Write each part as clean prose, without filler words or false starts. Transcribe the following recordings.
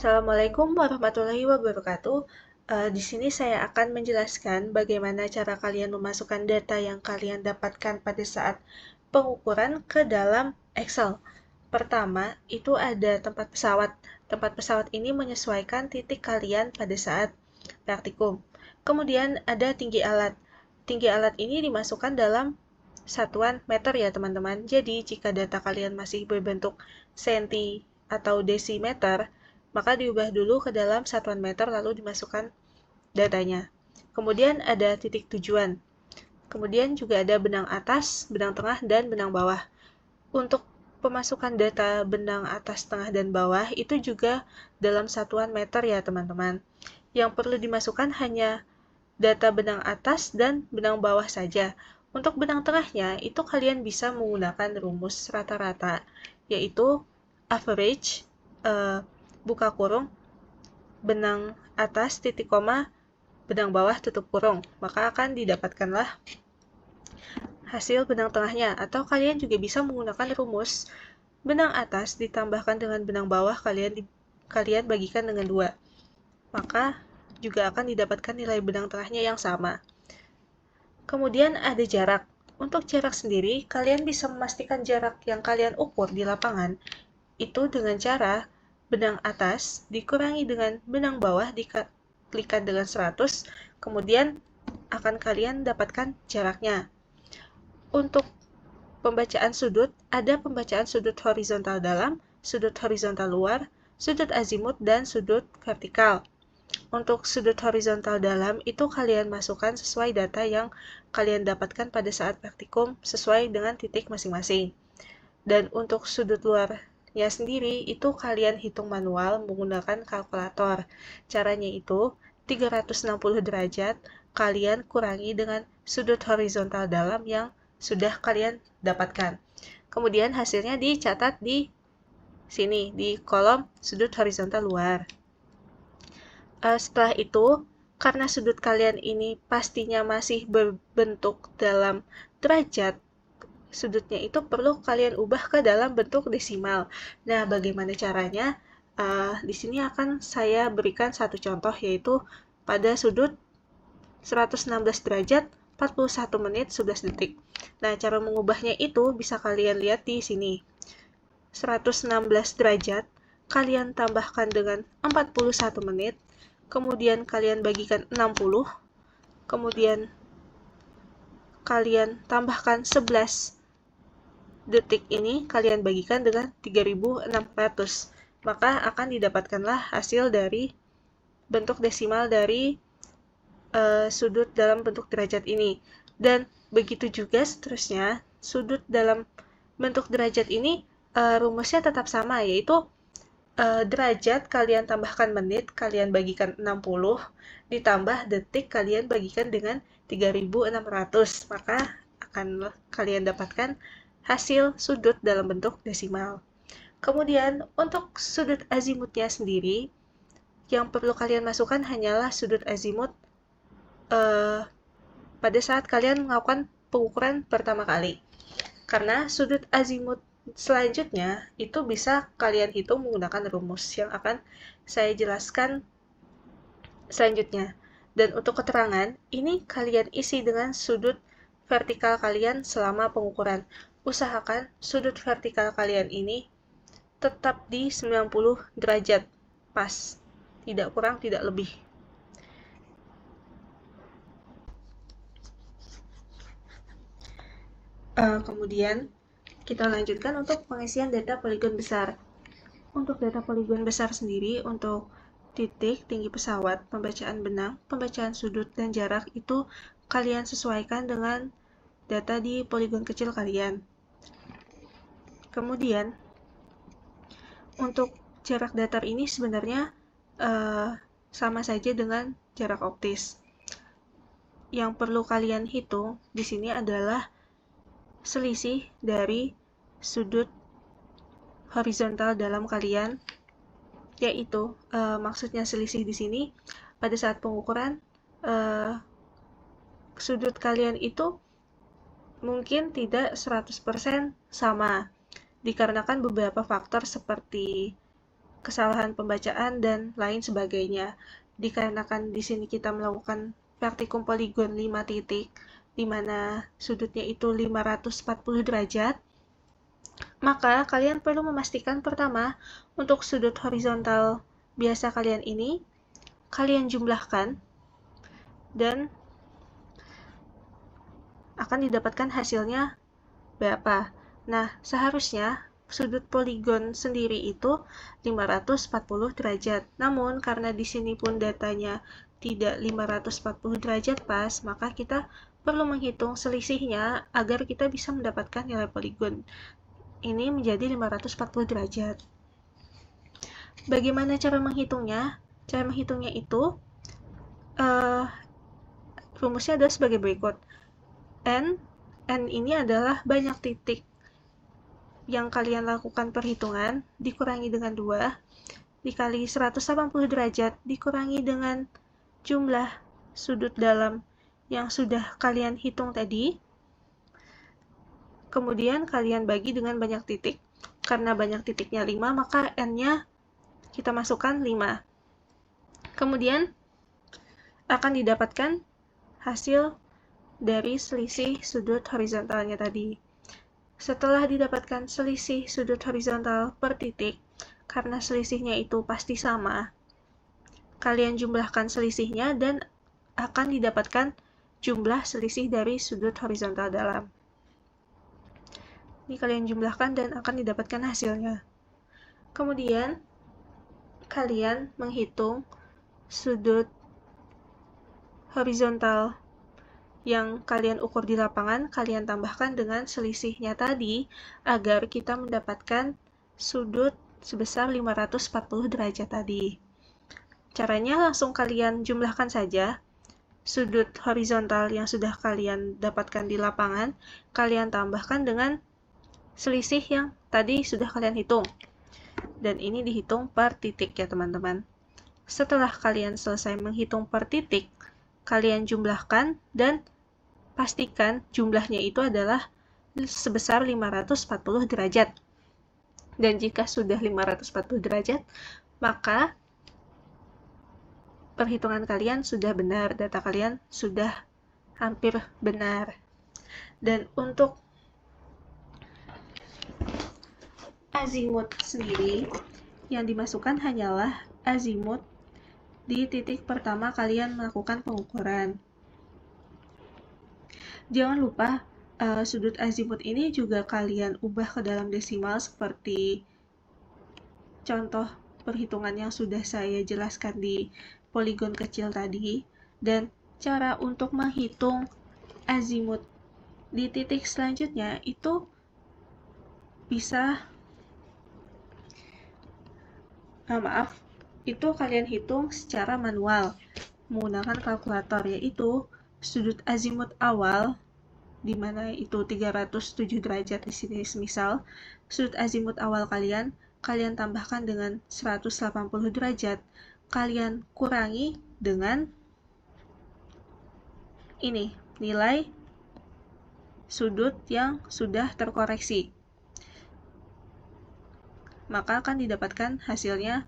Assalamualaikum warahmatullahi wabarakatuh. Di sini saya akan menjelaskan bagaimana cara kalian memasukkan data yang kalian dapatkan pada saat pengukuran ke dalam Excel. Pertama, itu ada tempat pesawat. Tempat pesawat ini menyesuaikan titik kalian pada saat praktikum. Kemudian ada tinggi alat. Tinggi alat ini dimasukkan dalam satuan meter ya teman-teman. Jadi jika data kalian masih berbentuk senti atau desimeter, maka diubah dulu ke dalam satuan meter lalu dimasukkan datanya. Kemudian ada titik tujuan. Kemudian juga ada benang atas, benang tengah, dan benang bawah. Untuk pemasukan data benang atas, tengah, dan bawah itu juga dalam satuan meter ya teman-teman. Yang perlu dimasukkan hanya data benang atas dan benang bawah saja. Untuk benang tengahnya itu kalian bisa menggunakan rumus rata-rata, yaitu average, buka kurung, benang atas, titik koma, benang bawah, tutup kurung. Maka akan didapatkanlah hasil benang tengahnya. Atau kalian juga bisa menggunakan rumus benang atas ditambahkan dengan benang bawah, kalian bagikan dengan 2. Maka juga akan didapatkan nilai benang tengahnya yang sama. Kemudian ada jarak. Untuk jarak sendiri, kalian bisa memastikan jarak yang kalian ukur di lapangan itu dengan cara benang atas dikurangi dengan benang bawah dikalikan dengan 100, kemudian akan kalian dapatkan jaraknya. Untuk pembacaan sudut, ada pembacaan sudut horizontal dalam, sudut horizontal luar, sudut azimut, dan sudut vertikal. Untuk sudut horizontal dalam itu kalian masukkan sesuai data yang kalian dapatkan pada saat praktikum sesuai dengan titik masing-masing. Dan untuk sudut luarnya sendiri itu kalian hitung manual menggunakan kalkulator. Caranya itu 360 derajat kalian kurangi dengan sudut horizontal dalam yang sudah kalian dapatkan. Kemudian hasilnya dicatat di sini di kolom sudut horizontal luar. Setelah itu, karena sudut kalian ini pastinya masih berbentuk dalam derajat, sudutnya itu perlu kalian ubah ke dalam bentuk desimal. Nah, bagaimana caranya? Di sini akan saya berikan satu contoh, yaitu pada sudut 116 derajat 41 menit 11 detik. Nah, cara mengubahnya itu bisa kalian lihat di sini. 116 derajat kalian tambahkan dengan 41 menit, kemudian kalian bagikan 60, kemudian kalian tambahkan 11 detik ini kalian bagikan dengan 3600, maka akan didapatkanlah hasil dari bentuk desimal dari sudut dalam bentuk derajat ini. Dan begitu juga seterusnya, sudut dalam bentuk derajat ini rumusnya tetap sama, yaitu derajat kalian tambahkan menit, kalian bagikan 60, ditambah detik kalian bagikan dengan 3600, maka akan kalian dapatkan hasil sudut dalam bentuk desimal. Kemudian untuk sudut azimutnya sendiri, yang perlu kalian masukkan hanyalah sudut azimut pada saat kalian melakukan pengukuran pertama kali. Karena sudut azimut selanjutnya itu bisa kalian hitung menggunakan rumus yang akan saya jelaskan selanjutnya. Dan untuk keterangan, ini kalian isi dengan sudut vertikal kalian selama pengukuran. Usahakan sudut vertikal kalian ini tetap di 90 derajat pas, tidak kurang, tidak lebih. Kemudian kita lanjutkan untuk pengisian data poligon besar. Untuk data poligon besar sendiri, untuk titik, tinggi pesawat, pembacaan benang, pembacaan sudut, dan jarak itu kalian sesuaikan dengan data di poligon kecil kalian. Kemudian untuk jarak datar ini sebenarnya sama saja dengan jarak optis. Yang perlu kalian hitung di sini adalah selisih dari sudut horizontal dalam kalian, yaitu maksudnya selisih di sini pada saat pengukuran sudut kalian itu mungkin tidak 100% sama, dikarenakan beberapa faktor seperti kesalahan pembacaan, dan lain sebagainya. Dikarenakan di sini kita melakukan praktikum poligon 5 titik, di mana sudutnya itu 540 derajat, maka kalian perlu memastikan pertama, untuk sudut horizontal biasa kalian ini, kalian jumlahkan, dan akan didapatkan hasilnya berapa. Nah, seharusnya sudut poligon sendiri itu 540 derajat. Namun, karena di sini pun datanya tidak 540 derajat pas, maka kita perlu menghitung selisihnya agar kita bisa mendapatkan nilai poligon. Ini menjadi 540 derajat. Bagaimana cara menghitungnya? Cara menghitungnya itu, rumusnya adalah sebagai berikut. N ini adalah banyak titik yang kalian lakukan perhitungan dikurangi dengan 2 dikali 180 derajat dikurangi dengan jumlah sudut dalam yang sudah kalian hitung tadi. Kemudian kalian bagi dengan banyak titik. Karena banyak titiknya 5, maka N-nya kita masukkan 5. Kemudian akan didapatkan hasil dari selisih sudut horizontalnya tadi. Setelah didapatkan selisih sudut horizontal per titik, karena selisihnya itu pasti sama, kalian jumlahkan selisihnya dan akan didapatkan jumlah selisih dari sudut horizontal dalam. Ini kalian jumlahkan dan akan didapatkan hasilnya. Kemudian, kalian menghitung sudut horizontal yang kalian ukur di lapangan, kalian tambahkan dengan selisihnya tadi agar kita mendapatkan sudut sebesar 540 derajat tadi. Caranya langsung kalian jumlahkan saja sudut horizontal yang sudah kalian dapatkan di lapangan, kalian tambahkan dengan selisih yang tadi sudah kalian hitung. Dan ini dihitung per titik ya teman-teman. Setelah kalian selesai menghitung per titik, kalian jumlahkan dan pastikan jumlahnya itu adalah sebesar 540 derajat. Dan jika sudah 540 derajat, maka perhitungan kalian sudah benar, data kalian sudah hampir benar. Dan untuk azimut sendiri, yang dimasukkan hanyalah azimut di titik pertama kalian melakukan pengukuran. Jangan lupa sudut azimut ini juga kalian ubah ke dalam desimal seperti contoh perhitungan yang sudah saya jelaskan di poligon kecil tadi. Dan cara untuk menghitung azimut di titik selanjutnya itu bisa itu kalian hitung secara manual menggunakan kalkulator, yaitu sudut azimut awal, di mana itu 307 derajat di sini misal, sudut azimut awal kalian tambahkan dengan 180 derajat, kalian kurangi dengan ini, nilai sudut yang sudah terkoreksi. Maka akan didapatkan hasilnya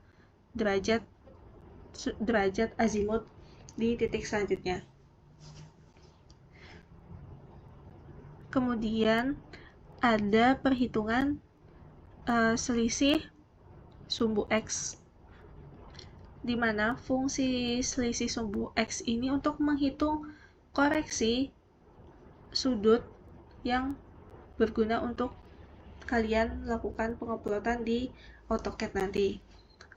derajat azimut di titik selanjutnya. Kemudian ada perhitungan selisih sumbu X, di mana fungsi selisih sumbu X ini untuk menghitung koreksi sudut yang berguna untuk kalian lakukan penguploadan di AutoCAD nanti.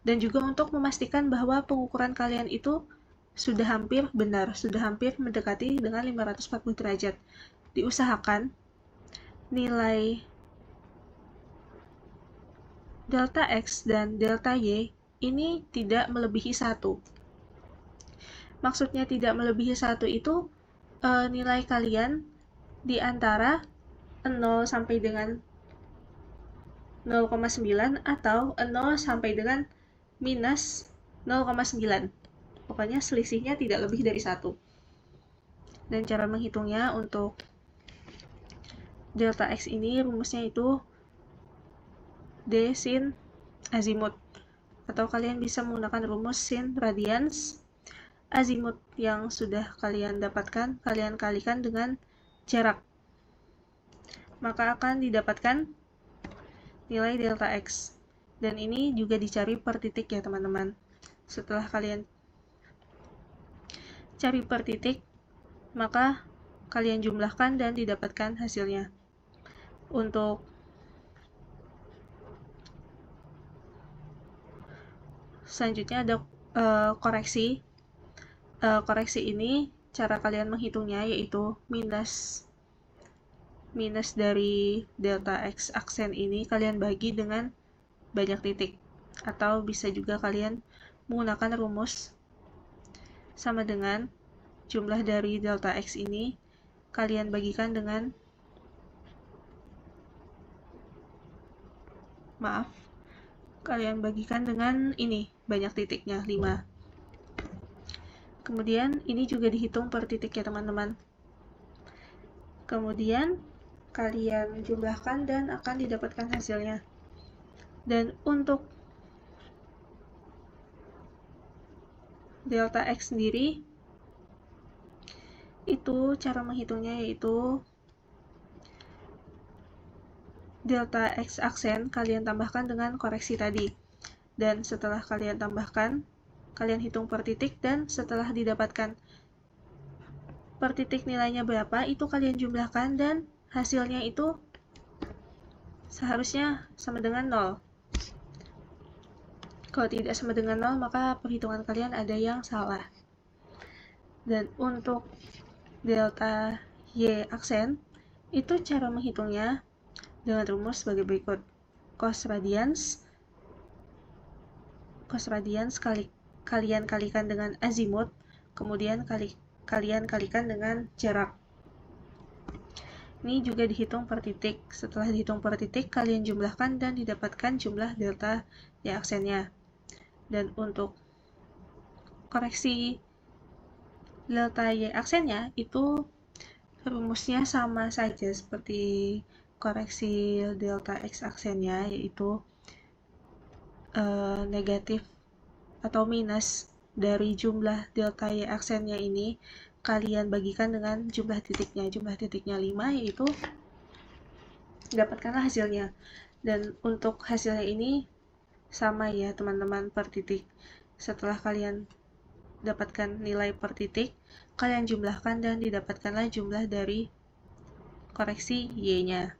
Dan juga untuk memastikan bahwa pengukuran kalian itu sudah hampir benar, sudah hampir mendekati dengan 540 derajat. Diusahakan nilai delta X dan delta Y ini tidak melebihi 1. Maksudnya tidak melebihi 1 itu nilai kalian di antara 0 sampai dengan 0,9 atau 0 sampai dengan minus 0,9. Pokoknya selisihnya tidak lebih dari 1. Dan cara menghitungnya untuk delta X ini rumusnya itu D sin azimut. atau kalian bisa menggunakan rumus sin radians. Azimut yang sudah kalian dapatkan, kalian kalikan dengan jarak. Maka akan didapatkan nilai delta X. Dan ini juga dicari per titik ya teman-teman. Setelah kalian cari per titik, maka kalian jumlahkan dan didapatkan hasilnya. Untuk selanjutnya ada koreksi. Koreksi ini cara kalian menghitungnya yaitu minus dari delta X aksen ini kalian bagi dengan banyak titik, atau bisa juga kalian menggunakan rumus sama dengan jumlah dari delta X ini kalian bagikan dengan kalian bagikan dengan ini banyak titiknya 5. Kemudian ini juga dihitung per titik ya teman-teman. Kemudian kalian jumlahkan dan akan didapatkan hasilnya. Dan untuk delta X sendiri, itu cara menghitungnya yaitu delta X aksen kalian tambahkan dengan koreksi tadi. Dan setelah kalian tambahkan, kalian hitung per titik, dan setelah didapatkan per titik nilainya berapa, itu kalian jumlahkan dan hasilnya itu seharusnya sama dengan 0. Kalau tidak sama dengan 0, maka perhitungan kalian ada yang salah. Dan untuk delta Y aksen, itu cara menghitungnya dengan rumus sebagai berikut. Cos radians kalian kalikan dengan azimut, kemudian kalian kalikan dengan jarak. Ini juga dihitung per titik. Setelah dihitung per titik, kalian jumlahkan dan didapatkan jumlah delta Y aksennya. Dan untuk koreksi delta Y aksennya, itu rumusnya sama saja seperti koreksi delta X aksennya, yaitu negatif atau minus dari jumlah delta Y aksennya ini kalian bagikan dengan jumlah titiknya. Jumlah titiknya 5, yaitu dapatkanlah hasilnya. Dan untuk hasilnya ini sama ya teman-teman per titik. Setelah kalian dapatkan nilai per titik, kalian jumlahkan dan didapatkanlah jumlah dari koreksi Y-nya.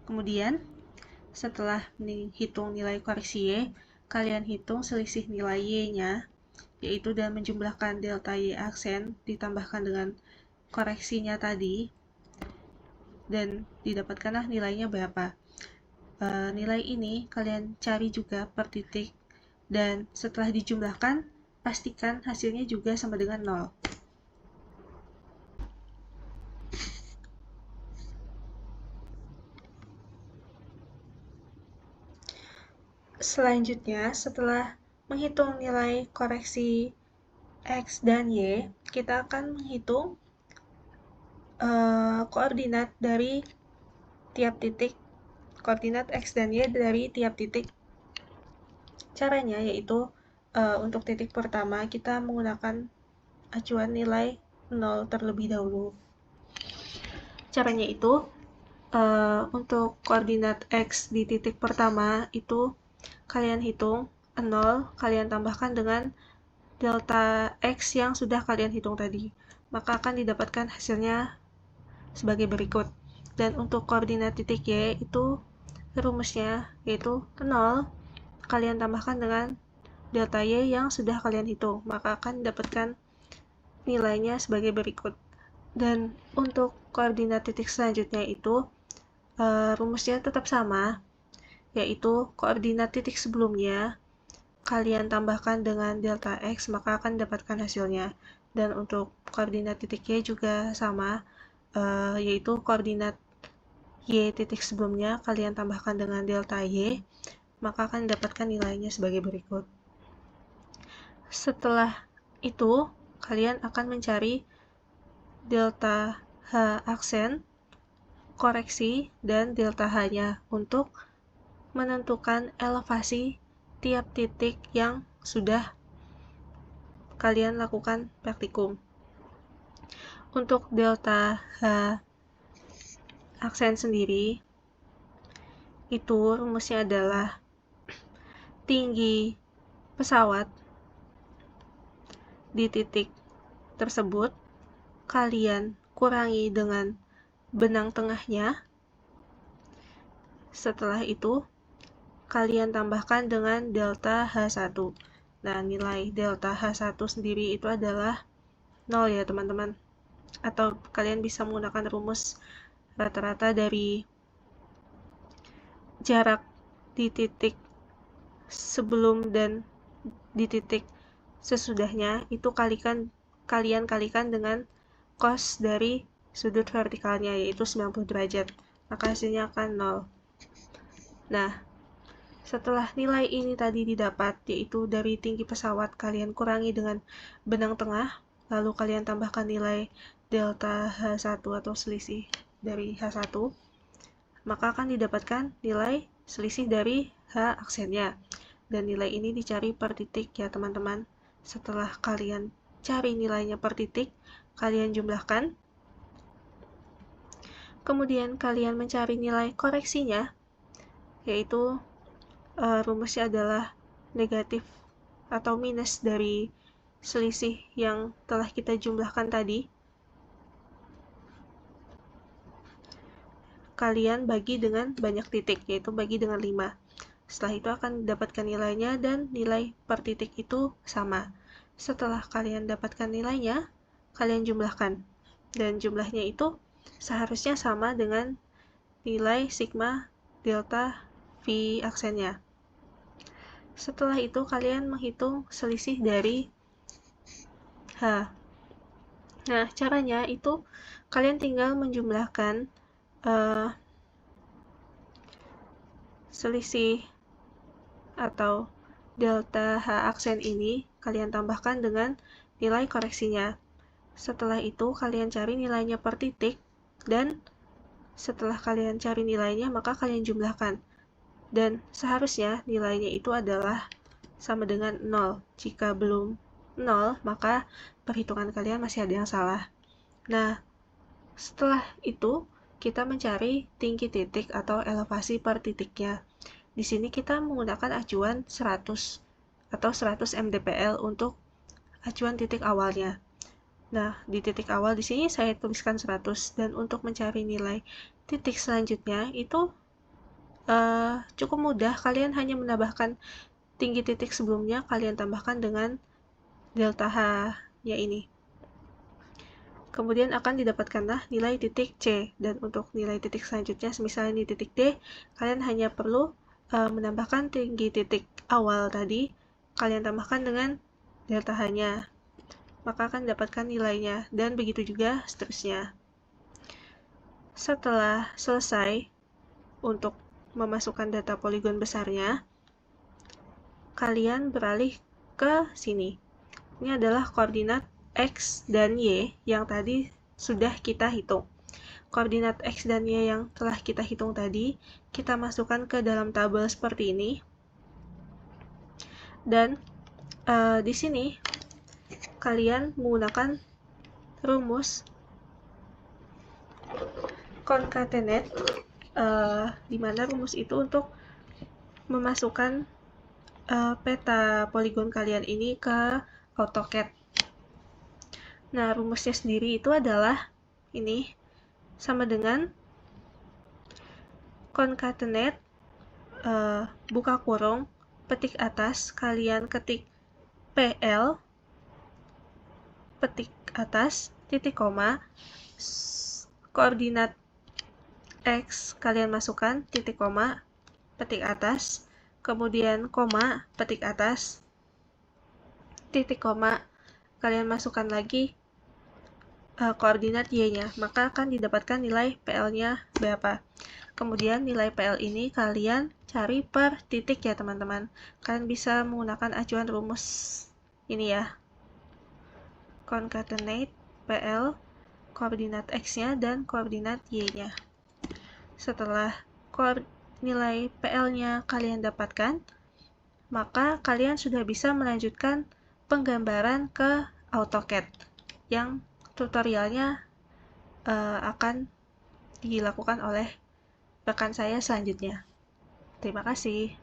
Kemudian setelah menghitung nilai koreksi Y, kalian hitung selisih nilai Y-nya, yaitu dan menjumlahkan delta Y aksen ditambahkan dengan koreksinya tadi, dan didapatkanlah nilainya berapa. Nilai ini kalian cari juga per titik, dan setelah dijumlahkan, pastikan hasilnya juga sama dengan 0. Selanjutnya, setelah menghitung nilai koreksi X dan Y, kita akan menghitung koordinat dari tiap titik, koordinat X dan Y dari tiap titik. Caranya yaitu untuk titik pertama kita menggunakan acuan nilai 0 terlebih dahulu. Caranya itu untuk koordinat X di titik pertama itu kalian hitung 0, kalian tambahkan dengan delta X yang sudah kalian hitung tadi. Maka akan didapatkan hasilnya sebagai berikut. Dan untuk koordinat titik Y itu rumusnya yaitu 0, kalian tambahkan dengan delta Y yang sudah kalian hitung, maka akan didapatkan nilainya sebagai berikut. Dan untuk koordinat titik selanjutnya itu rumusnya tetap sama, yaitu koordinat titik sebelumnya kalian tambahkan dengan delta X, maka akan didapatkan hasilnya. Dan untuk koordinat titik Y juga sama, yaitu koordinat Y titik sebelumnya kalian tambahkan dengan delta Y, maka akan didapatkan nilainya sebagai berikut. Setelah itu, kalian akan mencari delta H aksen, koreksi, dan delta H-nya untuk menentukan elevasi tiap titik yang sudah kalian lakukan praktikum. Untuk delta H aksen sendiri, itu rumusnya adalah tinggi pesawat di titik tersebut kalian kurangi dengan benang tengahnya. Setelah itu kalian tambahkan dengan delta H1. Nah, nilai delta H1 sendiri itu adalah 0 ya teman-teman. Atau kalian bisa menggunakan rumus rata-rata dari jarak di titik sebelum dan di titik sesudahnya, itu kalian kalikan dengan cos dari sudut vertikalnya, yaitu 90 derajat. Maka hasilnya akan 0. Nah, setelah nilai ini tadi didapat, yaitu dari tinggi pesawat kalian kurangi dengan benang tengah, lalu kalian tambahkan nilai delta H1 atau selisih dari H1, maka akan didapatkan nilai selisih dari H aksennya. Dan nilai ini dicari per titik ya teman-teman. Setelah kalian cari nilainya per titik, kalian jumlahkan. Kemudian kalian mencari nilai koreksinya, yaitu rumusnya adalah negatif atau minus dari selisih yang telah kita jumlahkan tadi. Kalian bagi dengan banyak titik, yaitu bagi dengan 5. Setelah itu akan dapatkan nilainya dan nilai per titik itu sama. Setelah kalian dapatkan nilainya, kalian jumlahkan. Dan jumlahnya itu seharusnya sama dengan nilai sigma delta V aksennya. Setelah itu kalian menghitung selisih dari H. Nah, caranya itu kalian tinggal menjumlahkan selisih atau delta H aksen ini kalian tambahkan dengan nilai koreksinya. Setelah itu kalian cari nilainya per titik, dan setelah kalian cari nilainya maka kalian jumlahkan. Dan seharusnya nilainya itu adalah sama dengan 0. Jika belum 0, maka perhitungan kalian masih ada yang salah. Nah, setelah itu kita mencari tinggi titik atau elevasi per titiknya. Di sini kita menggunakan acuan 100 atau 100 mdpl untuk acuan titik awalnya. Nah, di titik awal di sini saya tuliskan 100, dan untuk mencari nilai titik selanjutnya itu cukup mudah. Kalian hanya menambahkan tinggi titik sebelumnya, kalian tambahkan dengan delta H-nya ini. Kemudian akan didapatkanlah nilai titik C, dan untuk nilai titik selanjutnya, misalnya di titik D, kalian hanya perlu menambahkan tinggi titik awal tadi, kalian tambahkan dengan delta H-nya, maka akan dapatkan nilainya, dan begitu juga seterusnya. Setelah selesai untuk memasukkan data poligon besarnya, kalian beralih ke sini. Ini adalah koordinat X dan Y yang tadi sudah kita hitung. Koordinat X dan Y yang telah kita hitung tadi, kita masukkan ke dalam tabel seperti ini. Dan di sini kalian menggunakan rumus concatenate, di mana rumus itu untuk memasukkan peta poligon kalian ini ke AutoCAD. Nah, rumusnya sendiri itu adalah ini, sama dengan concatenate, buka kurung, petik atas, kalian ketik PL, petik atas, titik koma, koordinat X kalian masukkan, titik koma, petik atas, kemudian koma, petik atas, titik koma, kalian masukkan lagi koordinat Y-nya, maka akan didapatkan nilai PL-nya berapa. Kemudian nilai PL ini kalian cari per titik ya teman-teman. Kalian bisa menggunakan acuan rumus ini ya, concatenate PL, koordinat X-nya dan koordinat Y-nya. Setelah nilai PL-nya kalian dapatkan, maka kalian sudah bisa melanjutkan penggambaran ke AutoCAD yang tutorialnya akan dilakukan oleh rekan saya selanjutnya. Terima kasih.